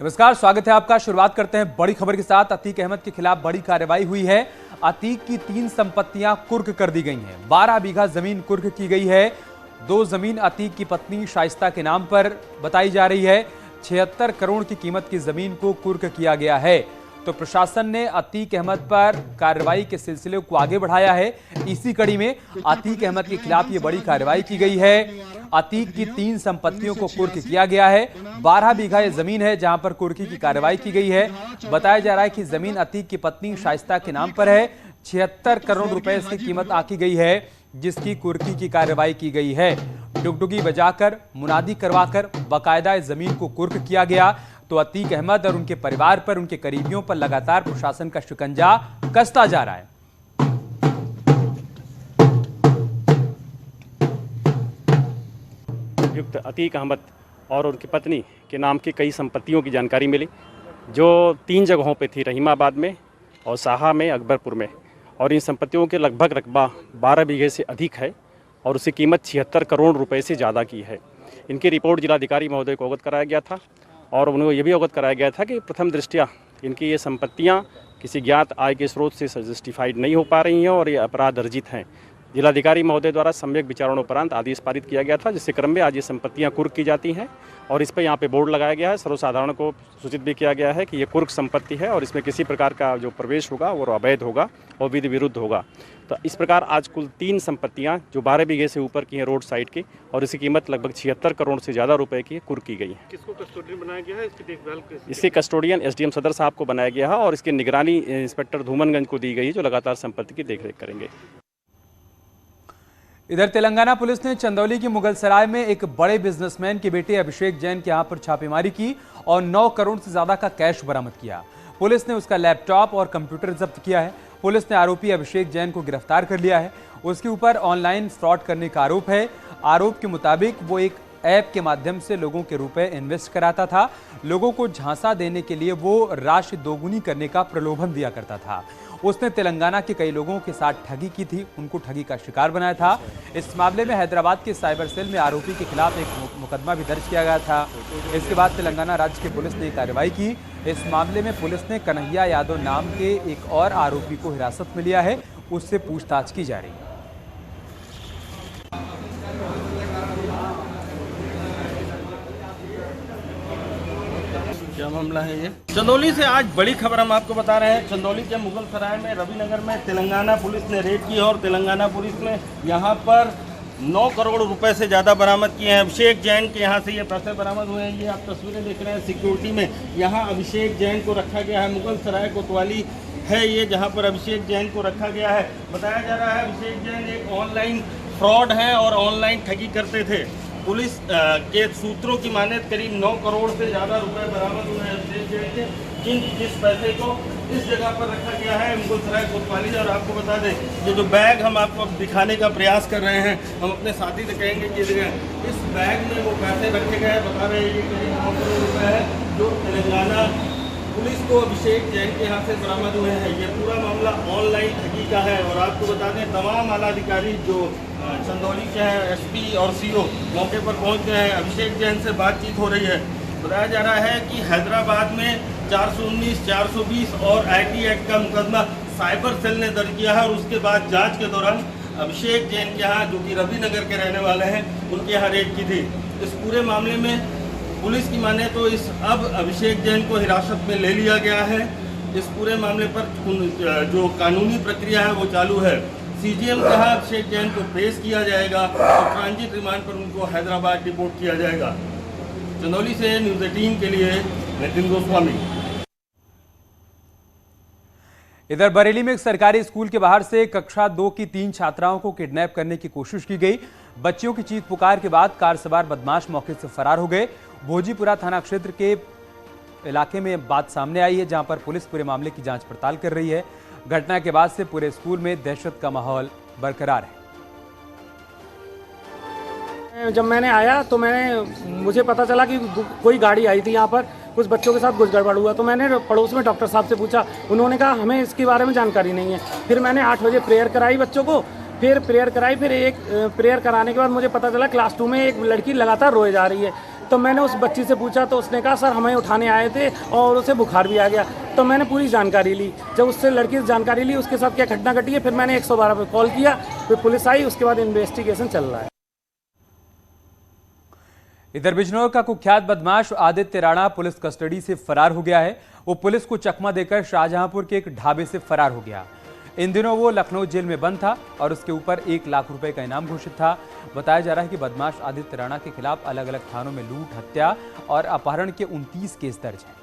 नमस्कार, स्वागत है आपका। शुरुआत करते हैं बड़ी खबर के साथ। अतीक अहमद के खिलाफ बड़ी कार्रवाई हुई है। अतीक की 3 संपत्तियां कुर्क कर दी गई हैं। 12 बीघा जमीन कुर्क की गई है। 2 जमीन अतीक की पत्नी शाइस्ता के नाम पर बताई जा रही है। 76 करोड़ की कीमत की जमीन को कुर्क किया गया है। तो प्रशासन ने अतीक अहमद पर कार्रवाई के सिलसिले को आगे बढ़ाया है। इसी कड़ी में अतीक अहमद के खिलाफ ये बड़ी कार्रवाई की गई है। अतीक की 3 संपत्तियों को कुर्क किया गया है। 12 बीघा ये जमीन है जहां पर कुर्की की कार्रवाई की गई है। बताया जा रहा है कि जमीन अतीक की पत्नी शाइस्ता के नाम पर है। 76 करोड़ रुपए इसकी कीमत आकी गई है, जिसकी कुर्की की कार्रवाई की गई है। डुगडुगी बजाकर, मुनादी करवाकर बाकायदा इस जमीन को कुर्क किया गया। तो अतीक अहमद और उनके परिवार पर, उनके करीबियों पर लगातार प्रशासन का शिकंजा कसता जा रहा है। युक्त अतीक अहमद और उनकी पत्नी के नाम की कई संपत्तियों की जानकारी मिली, जो 3 जगहों पे थी, रहीमाबाद में और साहा में, अकबरपुर में। और इन संपत्तियों के लगभग रकबा 12 बीघे से अधिक है और उसकी कीमत 76 करोड़ रुपए से ज़्यादा की है। इनकी रिपोर्ट जिलाधिकारी महोदय को अवगत कराया गया था और उन्हें यह भी अवगत कराया गया था कि प्रथम दृष्टया इनकी ये संपत्तियाँ किसी ज्ञात आय के स्रोत से जस्टिफाइड नहीं हो पा रही हैं और ये अपराध अर्जित हैं। जिलाधिकारी महोदय द्वारा सम्यक विचारणोपरांत आदेश पारित किया गया था, जिसके क्रम में आज ये संपत्तियां कुर्क की जाती हैं और इस पर यहाँ पे बोर्ड लगाया गया है। सर्वसाधारण को सूचित भी किया गया है कि ये कुर्क संपत्ति है और इसमें किसी प्रकार का जो प्रवेश होगा वो अवैध होगा और विधि विरुद्ध होगा। तो इस प्रकार आज कुल 3 संपत्तियां जो 12 बीघे से ऊपर की हैं रोड साइड की और इसकी कीमत लगभग 76 करोड़ से ज़्यादा रुपए की कुर्क की गई है। किसको कस्टोडियन बनाया गया है, इसकी देखभाल इसके कस्टोडियन एसडीएम सदर साहब को बनाया गया है और इसकी निगरानी इंस्पेक्टर धूमनगंज को दी गई है, जो लगातार संपत्ति की देखरेख करेंगे। इधर तेलंगाना पुलिस ने चंदौली की मुगलसराय में एक बड़े बिजनेसमैन के बेटे अभिषेक जैन के यहां पर छापेमारी की और 9 करोड़ से ज्यादा का कैश बरामद किया। पुलिस ने उसका लैपटॉप और कंप्यूटर जब्त किया है। पुलिस ने आरोपी अभिषेक जैन को गिरफ्तार कर लिया है। उसके ऊपर ऑनलाइन फ्रॉड करने का आरोप है। आरोप के मुताबिक वो एक ऐप के माध्यम से लोगों के रुपए इन्वेस्ट कराता था। लोगों को झांसा देने के लिए वो राशि दोगुनी करने का प्रलोभन दिया करता था। उसने तेलंगाना के कई लोगों के साथ ठगी की थी, उनको ठगी का शिकार बनाया था। इस मामले में हैदराबाद के साइबर सेल में आरोपी के खिलाफ एक मुकदमा भी दर्ज किया गया था। इसके बाद तेलंगाना राज्य की पुलिस ने कार्रवाई की। इस मामले में पुलिस ने कन्हैया यादव नाम के एक और आरोपी को हिरासत में लिया है, उससे पूछताछ की जा रही है। क्या मामला है ये? चंदौली से आज बड़ी खबर हम आपको बता रहे हैं। चंदौली के मुगलसराय में, रविनगर में तेलंगाना पुलिस ने रेड की और तेलंगाना पुलिस ने यहाँ पर 9 करोड़ रुपए से ज़्यादा बरामद किए हैं। अभिषेक जैन के यहाँ से ये पैसे बरामद हुए हैं। ये आप तस्वीरें देख रहे हैं सिक्योरिटी में। यहाँ अभिषेक जैन को रखा गया है। मुगलसराय कोतवाली है ये, जहाँ पर अभिषेक जैन को रखा गया है। बताया जा रहा है अभिषेक जैन एक ऑनलाइन फ्रॉड है और ऑनलाइन ठगी करते थे। पुलिस के सूत्रों की माने करीब 9 करोड़ से ज़्यादा रुपए बरामद हुए हैं। जिस पैसे को इस जगह पर रखा गया है मुगलसराय कोतवाली। और आपको बता दें, ये जो बैग हम आपको दिखाने का प्रयास कर रहे हैं, हम अपने साथी से कहेंगे कि इस बैग में वो पैसे रखे गए, बता रहे हैं ये करीब 9 करोड़ रुपये है जो तेलंगाना पुलिस को अभिषेक जैन के यहाँ से बरामद हुए हैं। ये पूरा मामला ऑनलाइन ठगी का है। और आपको बता दें, तमाम आलाधिकारी जो चंदौली के हैं, एसपी और सीओ मौके पर पहुंच गए हैं। अभिषेक जैन से बातचीत हो रही है। बताया जा रहा है कि हैदराबाद में 419, 420 और आईटी एक्ट का मुकदमा साइबर सेल ने दर्ज किया है और उसके बाद जांच के दौरान अभिषेक जैन के यहाँ, जो कि रविनगर के रहने वाले हैं, उनके यहाँ रेड की थी। इस पूरे मामले में पुलिस की माने तो अब अभिषेक जैन को हिरासत में ले लिया गया है। इस पूरे मामले पर जो कानूनी प्रक्रिया है वो चालू है। सीजीएम कहा अभिषेक जैन को पेश किया जाएगा और ट्रांजिट रिमांड पर उनको हैदराबाद डिपोर्ट किया जाएगा। चंदौली से न्यूज़ 18 के लिए नितिन गोस्वामी। इधर बरेली में एक सरकारी स्कूल के बाहर से कक्षा 2 की 3 छात्राओं को किडनैप करने की कोशिश की गई। बच्चियों की चीख पुकार के बाद कार सवार बदमाश मौके से फरार हो गए। भोजीपुरा थाना क्षेत्र के इलाके में बात सामने आई है, जहां पर पुलिस पूरे मामले की जांच पड़ताल कर रही है। घटना के बाद से पूरे स्कूल में दहशत का माहौल बरकरार है। जब मैंने आया तो मुझे पता चला कि कोई गाड़ी आई थी यहाँ पर, कुछ बच्चों के साथ कुछ गड़बड़ हुआ। तो मैंने पड़ोस में डॉक्टर साहब से पूछा, उन्होंने कहा हमें इसके बारे में जानकारी नहीं है। फिर मैंने 8 बजे प्रेयर कराई बच्चों को, फिर प्रेयर कराई। फिर एक प्रेयर कराने के बाद मुझे पता चला क्लास 2 में एक लड़की लगातार रोए जा रही है। तो मैंने उस बच्ची से पूछा तो उसने कहा सर हमें उठाने आए थे और उसे बुखार भी आ गया। तो मैंने पूरी जानकारी ली। जब उससे लड़की से जानकारी ली उसके साथ क्या घटना घटी है, फिर मैंने 112 पर कॉल किया, फिर पुलिस आई, उसके बाद इन्वेस्टिगेशन चल रहा है। इधर बिजनौर का कुख्यात बदमाश आदित्य राणा पुलिस कस्टडी से फरार हो गया है। वो पुलिस को चकमा देकर शाहजहांपुर के एक ढाबे से फरार हो गया। इन दिनों वो लखनऊ जेल में बंद था और उसके ऊपर 1 लाख रुपए का इनाम घोषित था। बताया जा रहा है कि बदमाश आदित्य राणा के खिलाफ अलग अलग थानों में लूट, हत्या और अपहरण के 29 केस दर्ज हैं।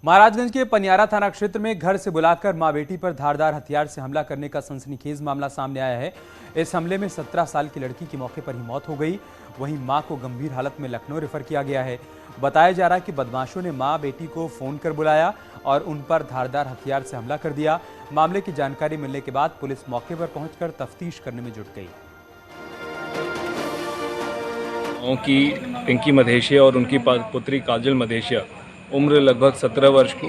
महाराजगंज के पनियारा थाना क्षेत्र में घर से बुलाकर मां बेटी पर धारदार हथियार से हमला करने का सनसनीखेज मामला सामने आया है। इस हमले में 17 साल की लड़की की मौके पर ही मौत हो गई। वहीं मां को गंभीर हालत में लखनऊ रेफर किया गया है। बताया जा रहा है कि बदमाशों ने मां बेटी को फोन कर बुलाया और उन पर धारदार हथियार से हमला कर दिया। मामले की जानकारी मिलने के बाद पुलिस मौके पर पहुंचकर तफ्तीश करने में जुट गई। की पिंकी मधेशिया और उनकी पुत्री काजल मधेशिया उम्र लगभग 17 वर्ष को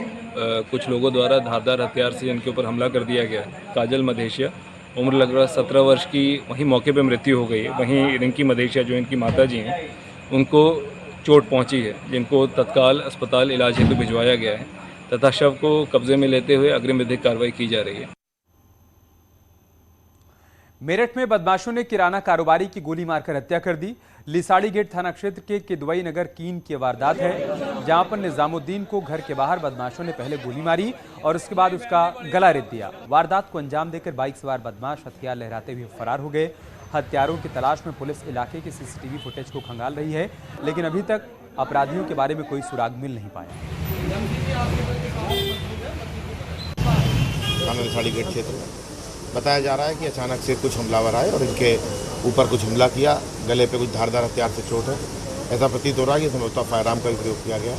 कुछ लोगों द्वारा धारदार हथियार से इनके ऊपर हमला कर दिया गया है। काजल मधेशिया उम्र लगभग 17 वर्ष की वहीं मौके पर मृत्यु हो गई है। वहीं रिंकी मधेशिया जो इनकी माता जी हैं उनको चोट पहुंची है, जिनको तत्काल अस्पताल इलाज हेतु भिजवाया गया है तथा शव को कब्जे में लेते हुए अग्रिम विधिक कार्रवाई की जा रही है। मेरठ में बदमाशों ने किराना कारोबारी की गोली मारकर हत्या कर दी। लिसाड़ी गेट थाना क्षेत्र के किदवई नगर कीन की वारदात है, जहां पर निजामुद्दीन को घर के बाहर बदमाशों ने पहले गोली मारी और उसके बाद उसका गला रेत दिया। वारदात को अंजाम देकर बाइक सवार बदमाश हथियार लहराते हुए फरार हो गए। हत्यारों की तलाश में पुलिस इलाके की सीसीटीवी फुटेज को खंगाल रही है, लेकिन अभी तक अपराधियों के बारे में कोई सुराग मिल नहीं पाया। लिसाड़ी गेट क्षेत्र में बताया जा रहा है कि अचानक से कुछ हमलावर आए और इनके ऊपर कुछ हमला किया। गले पे कुछ धारदार हथियार से चोट है, ऐसा प्रतीत हो रहा है कि संभवतः फायरआर्म का भी प्रयोग किया गया।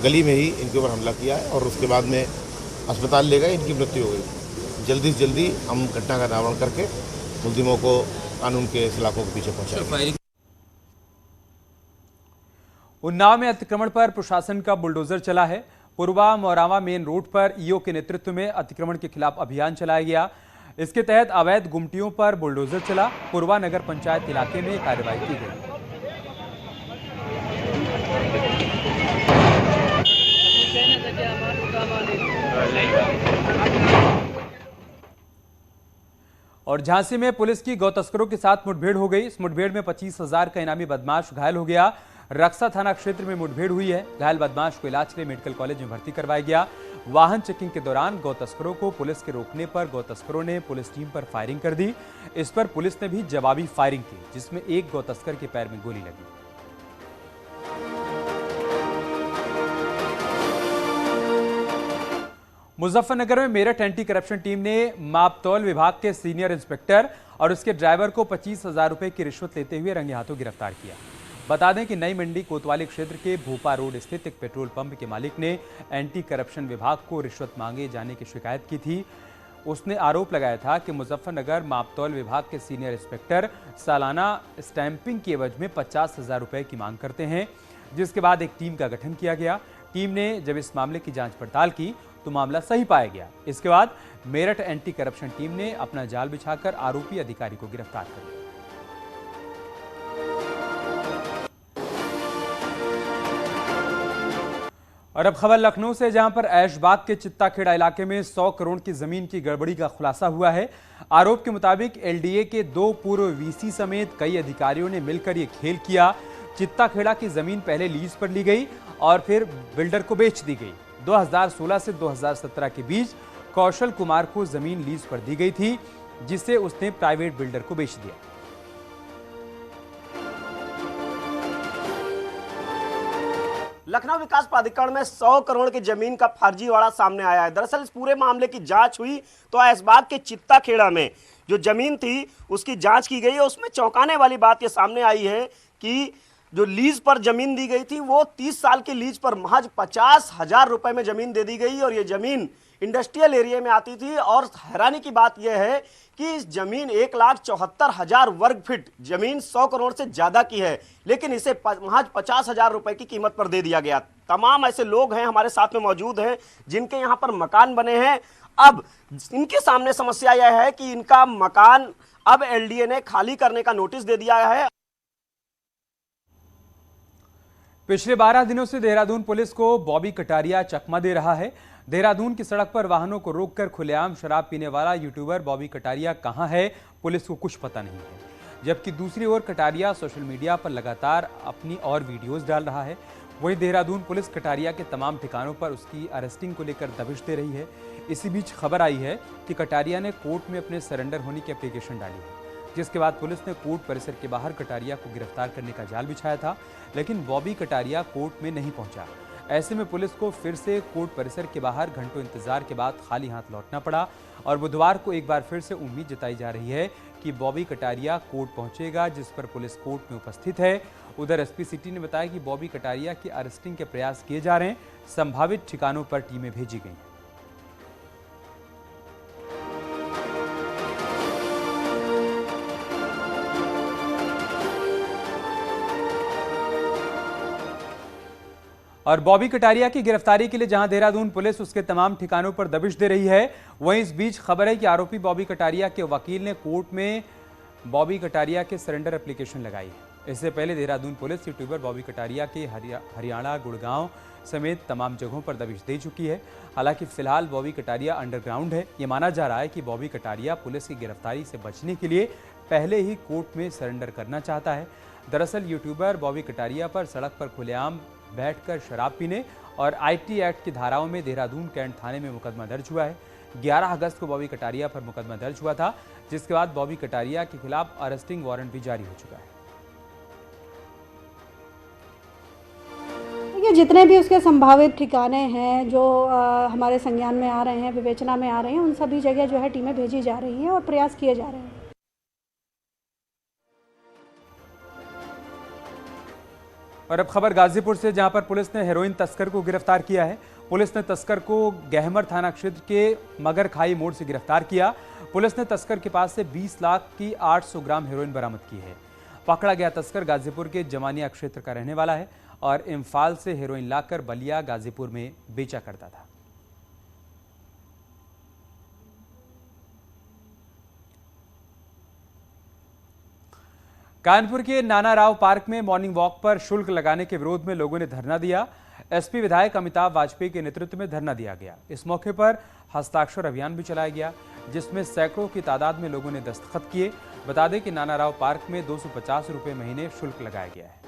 गली में ही इनके ऊपर हमला किया है और उसके बाद में अस्पताल ले गए, इनकी मृत्यु हो गई। जल्दी से जल्दी हम घटना का निराकरण करके मुलजिमों को कानून के सलाखों के पीछे पहुंचाएंगे। उन्नाव में अतिक्रमण पर प्रशासन का बुलडोजर चला है। पुरवा मोरावा मेन रोड पर ईओ के नेतृत्व में अतिक्रमण के खिलाफ अभियान चलाया गया। इसके तहत अवैध गुमटियों पर बुलडोजर चला। पुरवा नगर पंचायत इलाके में कार्रवाई की गई। और झांसी में पुलिस की गौ तस्करों के साथ मुठभेड़ हो गई। इस मुठभेड़ में 25,000 का इनामी बदमाश घायल हो गया। रक्सा थाना क्षेत्र में मुठभेड़ हुई है। घायल बदमाश को इलाज के लिए मेडिकल कॉलेज में भर्ती करवाया गया। वाहन चेकिंग के दौरान गौ तस्करों को पुलिस के रोकने पर गौ तस्करों ने पुलिस टीम पर फायरिंग कर दी। इस पर पुलिस ने भी जवाबी फायरिंग की, जिसमें एक गौ तस्कर के पैर में गोली लगी। मुजफ्फरनगर में मेरठ एंटी करप्शन टीम ने मापतौल विभाग के सीनियर इंस्पेक्टर और उसके ड्राइवर को 25,000 रुपए की रिश्वत लेते हुए रंगे हाथों गिरफ्तार किया। बता दें कि नई मंडी कोतवाली क्षेत्र के भोपा रोड स्थित एक पेट्रोल पंप के मालिक ने एंटी करप्शन विभाग को रिश्वत मांगे जाने की शिकायत की थी। उसने आरोप लगाया था कि मुजफ्फरनगर मापतौल विभाग के सीनियर इंस्पेक्टर सालाना स्टैंपिंग के एवज में 50,000 रुपए की मांग करते हैं, जिसके बाद एक टीम का गठन किया गया। टीम ने जब इस मामले की जांच पड़ताल की तो मामला सही पाया गया। इसके बाद मेरठ एंटी करप्शन टीम ने अपना जाल बिछाकर आरोपी अधिकारी को गिरफ्तार कर लिया। और अब खबर लखनऊ से, जहां पर ऐशबाग के चित्ताखेड़ा इलाके में 100 करोड़ की जमीन की गड़बड़ी का खुलासा हुआ है। आरोप के मुताबिक एलडीए के 2 पूर्व वीसी समेत कई अधिकारियों ने मिलकर यह खेल किया। चित्ताखेड़ा की जमीन पहले लीज पर ली गई और फिर बिल्डर को बेच दी गई। 2016 से 2017 के बीच कौशल कुमार को जमीन लीज पर दी गई थी, जिसे उसने प्राइवेट बिल्डर को बेच दिया। लखनऊ विकास प्राधिकरण में 100 करोड़ की जमीन का फर्जीवाड़ा सामने आया है। दरअसल इस पूरे मामले की जांच हुई तो ऐशबाग के चित्ताखेड़ा में जो जमीन थी उसकी जांच की गई और उसमें चौंकाने वाली बात ये सामने आई है कि जो लीज पर जमीन दी गई थी वो 30 साल की लीज पर महज 50,000 रुपए में जमीन दे दी गई और ये जमीन इंडस्ट्रियल एरिया में आती थी। और हैरानी की बात यह है कि इस जमीन 1,74,000 वर्ग फीट जमीन 100 करोड़ से ज्यादा की है, लेकिन इसे महज 50,000 रुपए की कीमत पर दे दिया गया। तमाम ऐसे लोग हैं हमारे साथ में मौजूद हैं जिनके यहाँ पर मकान बने हैं। अब इनके सामने समस्या यह है कि इनका मकान अब एलडीए ने खाली करने का नोटिस दे दिया है। पिछले 12 दिनों से देहरादून पुलिस को बॉबी कटारिया चकमा दे रहा है। देहरादून की सड़क पर वाहनों को रोककर खुलेआम शराब पीने वाला यूट्यूबर बॉबी कटारिया कहां है, पुलिस को कुछ पता नहीं है। जबकि दूसरी ओर कटारिया सोशल मीडिया पर लगातार अपनी और वीडियोस डाल रहा है। वहीं देहरादून पुलिस कटारिया के तमाम ठिकानों पर उसकी अरेस्टिंग को लेकर दबिश दे रही है। इसी बीच खबर आई है कि कटारिया ने कोर्ट में अपने सरेंडर होने की एप्लीकेशन डाली है, जिसके बाद पुलिस ने कोर्ट परिसर के बाहर कटारिया को गिरफ्तार करने का जाल बिछाया था, लेकिन बॉबी कटारिया कोर्ट में नहीं पहुंचा। ऐसे में पुलिस को फिर से कोर्ट परिसर के बाहर घंटों इंतजार के बाद खाली हाथ लौटना पड़ा और बुधवार को एक बार फिर से उम्मीद जताई जा रही है कि बॉबी कटारिया कोर्ट पहुंचेगा, जिस पर पुलिस कोर्ट में उपस्थित है। उधर एसपी सिटी ने बताया कि बॉबी कटारिया की अरेस्टिंग के प्रयास किए जा रहे हैं। संभावित ठिकानों पर टीमें भेजी गई हैं। और बॉबी कटारिया की गिरफ्तारी के लिए जहां देहरादून पुलिस उसके तमाम ठिकानों पर दबिश दे रही है, वहीं इस बीच खबर है कि आरोपी बॉबी कटारिया के वकील ने कोर्ट में बॉबी कटारिया के सरेंडर एप्लीकेशन लगाई है। इससे पहले देहरादून पुलिस यूट्यूबर बॉबी कटारिया के हरियाणा, गुड़गांव समेत तमाम जगहों पर दबिश दे चुकी है। हालांकि फिलहाल बॉबी कटारिया अंडरग्राउंड है। ये माना जा रहा है कि बॉबी कटारिया पुलिस की गिरफ्तारी से बचने के लिए पहले ही कोर्ट में सरेंडर करना चाहता है। दरअसल यूट्यूबर बॉबी कटारिया पर सड़क पर खुलेआम बैठकर शराब पीने और आईटी एक्ट की धाराओं में देहरादून कैंट थाने में मुकदमा दर्ज हुआ है। 11 अगस्त को बॉबी कटारिया पर मुकदमा दर्ज हुआ था, जिसके बाद बॉबी कटारिया के खिलाफ अरेस्टिंग वारंट भी जारी हो चुका है। ये जितने भी उसके संभावित ठिकाने हैं जो हमारे संज्ञान में आ रहे हैं, विवेचना में आ रहे हैं, उन सभी जगह जो है टीमें भेजी जा रही हैं और प्रयास किए जा रहे हैं। और अब खबर गाजीपुर से, जहां पर पुलिस ने हेरोइन तस्कर को गिरफ्तार किया है। पुलिस ने तस्कर को गहमर थाना क्षेत्र के मगर खाई मोड़ से गिरफ्तार किया। पुलिस ने तस्कर के पास से 20 लाख की 800 ग्राम हेरोइन बरामद की है। पकड़ा गया तस्कर गाजीपुर के जमानिया क्षेत्र का रहने वाला है और इम्फाल से हेरोइन लाकर बलिया, गाजीपुर में बेचा करता था। कानपुर के नाना राव पार्क में मॉर्निंग वॉक पर शुल्क लगाने के विरोध में लोगों ने धरना दिया। एसपी विधायक अमिताभ वाजपेयी के नेतृत्व में धरना दिया गया। इस मौके पर हस्ताक्षर अभियान भी चलाया गया, जिसमें सैकड़ों की तादाद में लोगों ने दस्तखत किए। बता दें कि नाना राव पार्क में 250 रुपये महीने शुल्क लगाया गया है।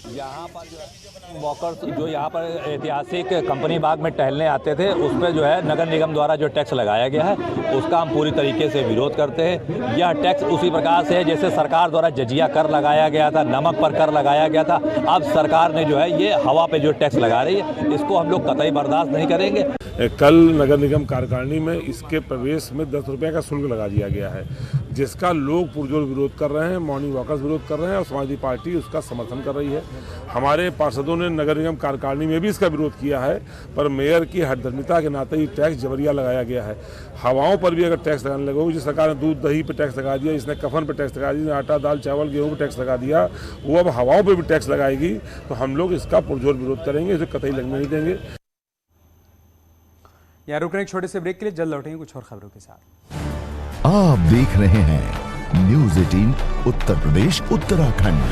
यहाँ पर जो वॉकर्स जो यहाँ पर ऐतिहासिक कंपनी बाग में टहलने आते थे, उस पर जो है नगर निगम द्वारा जो टैक्स लगाया गया है, उसका हम पूरी तरीके से विरोध करते हैं। यह टैक्स उसी प्रकार से है जैसे सरकार द्वारा जजिया कर लगाया गया था, नमक पर कर लगाया गया था। अब सरकार ने जो है ये हवा पे जो टैक्स लगा रही है, इसको हम लोग कतई बर्दाश्त नहीं करेंगे। कल नगर निगम कार्यकारिणी में इसके प्रवेश में 10 रुपये का शुल्क लगा दिया गया है, जिसका लोग पुरजोर विरोध कर रहे हैं, मॉर्निंग वॉकर्स विरोध कर रहे हैं और समाजवादी पार्टी उसका समर्थन कर रही है। हमारे पार्षदों ने नगर निगम कार्यकारिणी में भी इसका विरोध किया है, पर मेयर की हठधर्मिता के नाते ये टैक्स जबरिया लगाया गया है। हवाओं पर भी अगर टैक्स लगाने लगोगे, जिस सरकार ने दूध दही पर टैक्स लगा दिया, इसने कफन पर टैक्स लगा दिया, आटा दाल चावल गेहूँ पर टैक्स लगा दिया, वो अब हवाओं पर भी टैक्स लगाएगी, तो हम लोग इसका पुरजोर विरोध करेंगे, इसे कतई लगने नहीं देंगे। यहाँ रुक रहे एक छोटे से ब्रेक के लिए, जल्द लौटेंगे कुछ और खबरों के साथ। आप देख रहे हैं न्यूज़ 18 उत्तर प्रदेश उत्तराखंड।